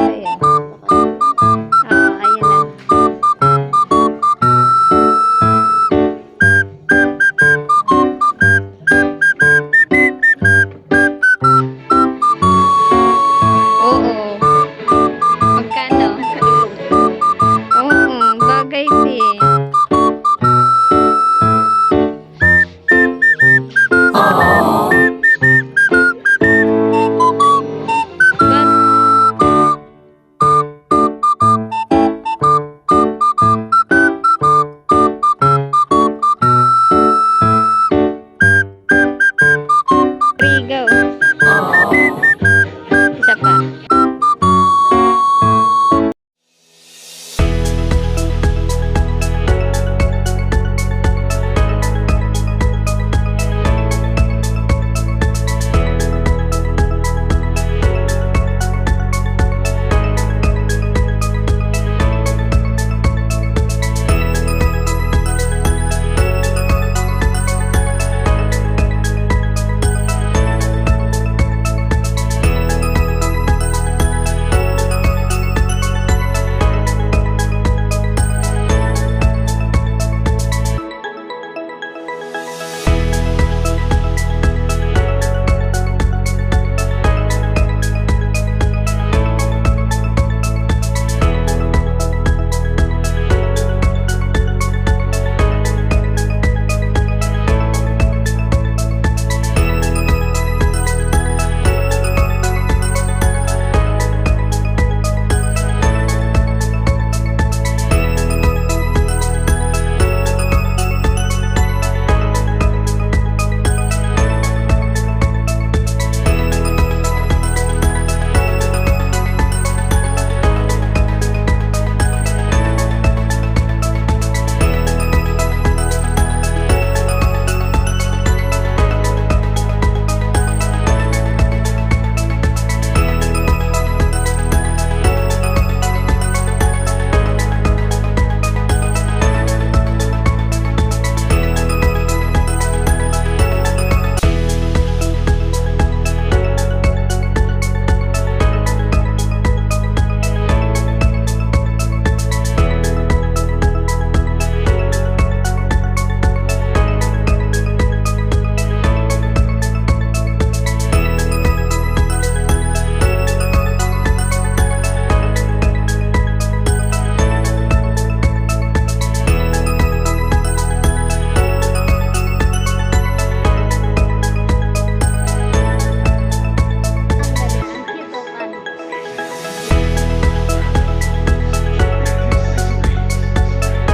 Ayan. Ayan na. Oo. Magkano? Oo, bagay din. Rigo. Isa pa.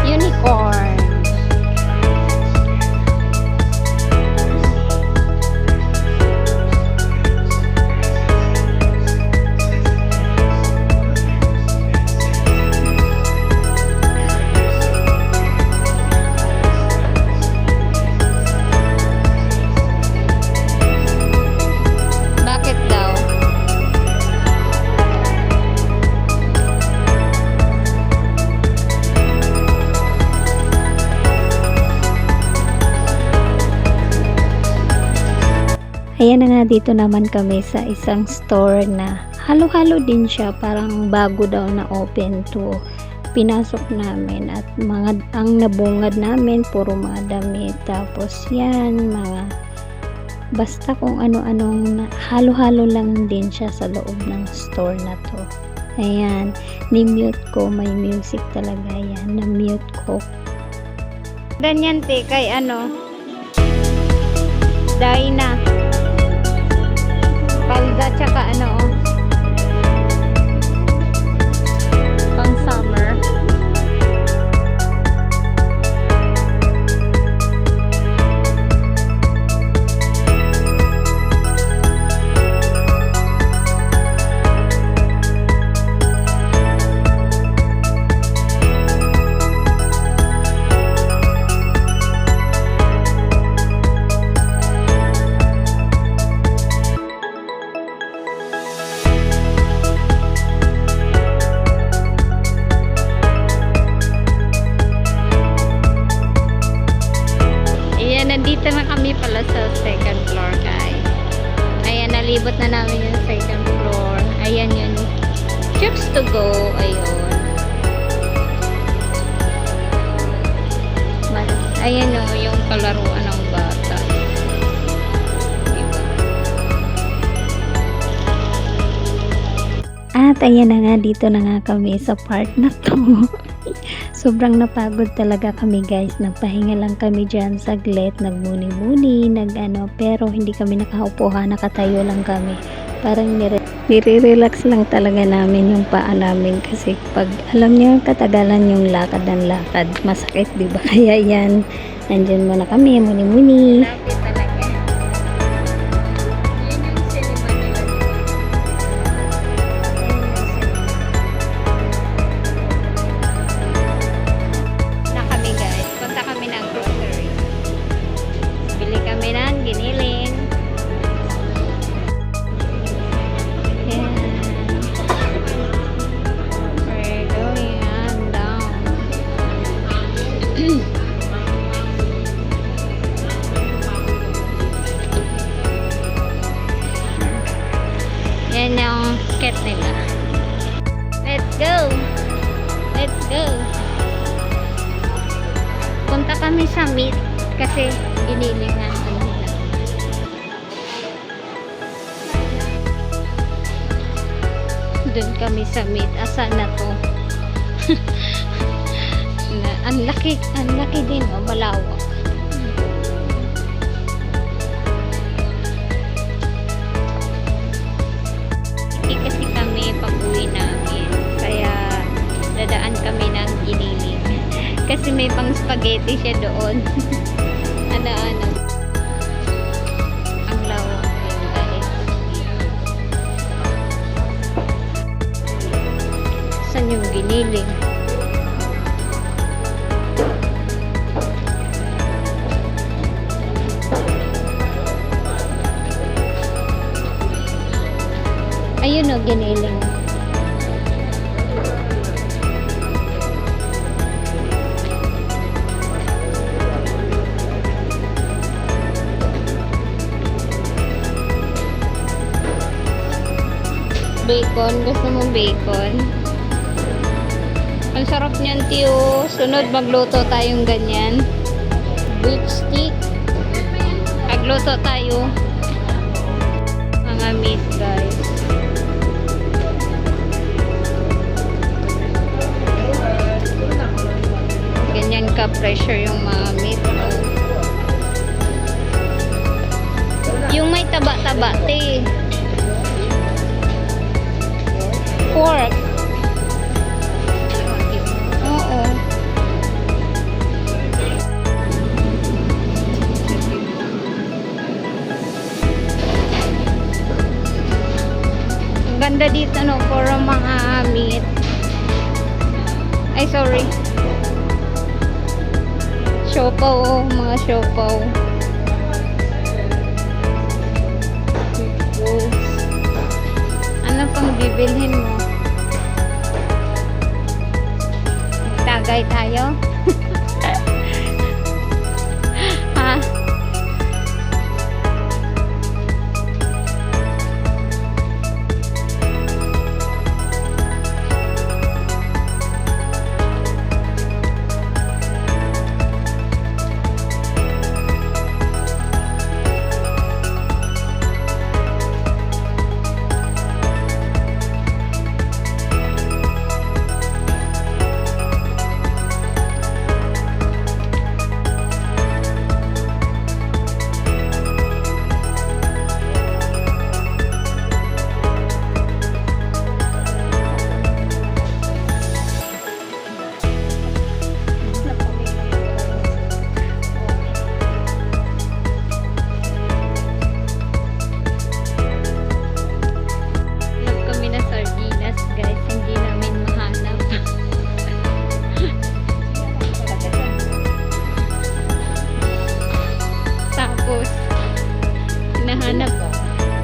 Unicorn. Bakit daw? Ayan na nga, dito naman kami sa isang store na halo-halo din siya, parang bago daw na open to. Pinasok namin at ang nabungad namin puro mga damit, tapos yan mga basta kung ano-anong halo-halo lang din siya sa loob ng store na to. Ayan, ni-mute ko, may music talaga yan, na-mute ko. Ganyan te, kay Dyna. Palda tsaka pang summer. trips to go. Ayun. Ayan o, yung palaruan ng bata. Diba? At ayan na nga, dito na nga kami sa part na to. Sobrang napagod talaga kami guys. Nagpahinga lang kami dyan saglit. Nagmuni-muni, pero hindi kami nakaupo ha. Nakatayo lang kami. Parang nire-relax lang talaga namin yung paa namin. Kasi pag alam niyo katagalan yung lakad ng lakad, masakit diba? Kaya yan, nandyan muna kami, muni-muni. Giniling. Yan. We're going on down. Yan yung cat nila. Let's go! Let's go! Punta kami sa meet kasi ginilingan. Doon kami sa meet. Asa na to? Ang laki din oh, malawak. Hindi kasi kami pag-uwi namin. Kaya dadaan kami ng Giniling. Kasi may pang spaghetti siya doon. Ano. Ang lawak yun guys. Saan yung Giniling? Ayun o, Giniling. Bacon. Gusto mo bacon? Ang sarap niyan, tiyo. Sunod, magluto tayong ganyan. Beef stick. Magluto tayo. Mga meat, guys. Ganyan ka-pressure yung mga meat. Yung may taba-taba, te. Pork. Oo. Ang ganda dito, no, for mga meat. Ay, sorry. Siopaw, mga siopaw. Ano pang bibilhin mo? Tagay tayo? Ha?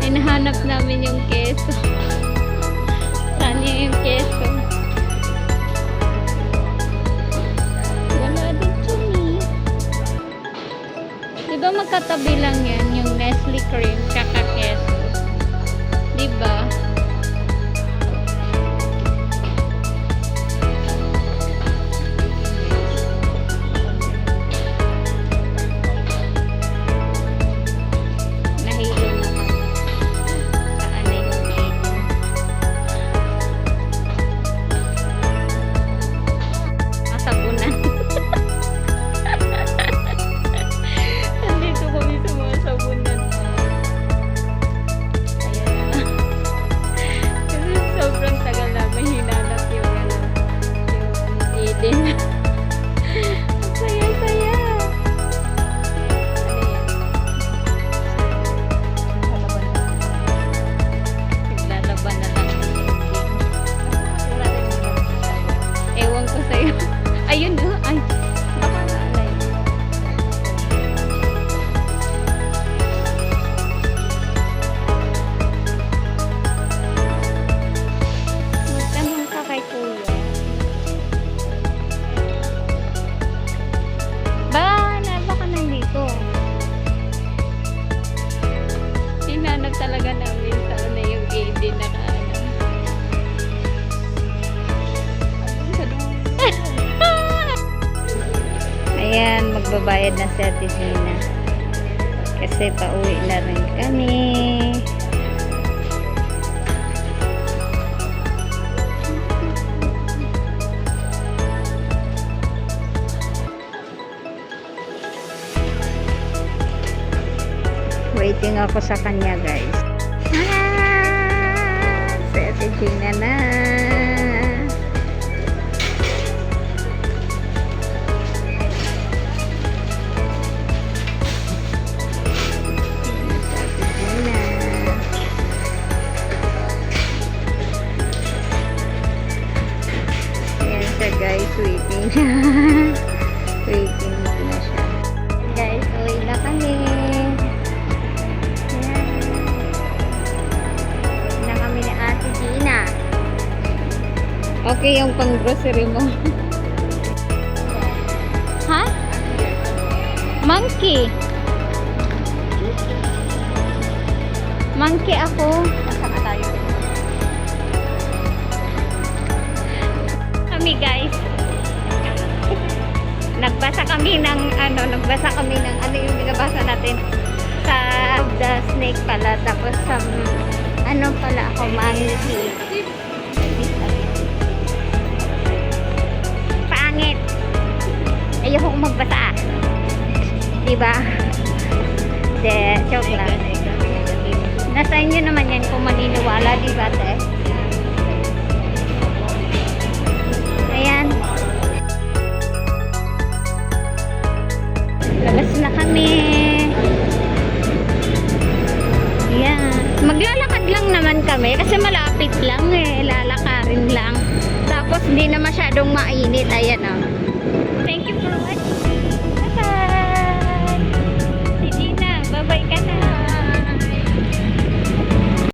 Hinahanap namin yung keso. Saan yung keso? Wala din chumi. Diba magkatabi lang yan yung Nestle cream kaka keso? Diba? sa'yo. Ayun na. Ay, baka naalay. Magtanong ka kay kuya. Baka nandito. Hinanap talaga namin sana yung AD na kaano. Ayan, magbabayad na si Ate Gina. Kasi pauwi na rin kami. Waiting ako sa kanya, guys. Si Ate Gina na. Guys, waiting siya. Waiting muna siya. Guys, uwi na kami. Ayan. Uwi na kami ni Ate Gina. Okay yung pang grocery mo. Ha? Monkey. Monkey ako. Nasaan tayo? Kami guys, nagbasa kami ng ano yung binabasa natin sa The Snake pala, tapos sa ano pala ako, monkey. Pangit, ayoko magbasa, diba? De, joke lang. Nasa inyo naman yan kung maniniwala, diba te? Ayan. Labas na kami. Ayan. Maglalakad lang naman kami kasi malapit lang eh. Lalakarin lang. Tapos hindi na masyadong mainit. Ayan oh. Thank you for watching. Bye-bye.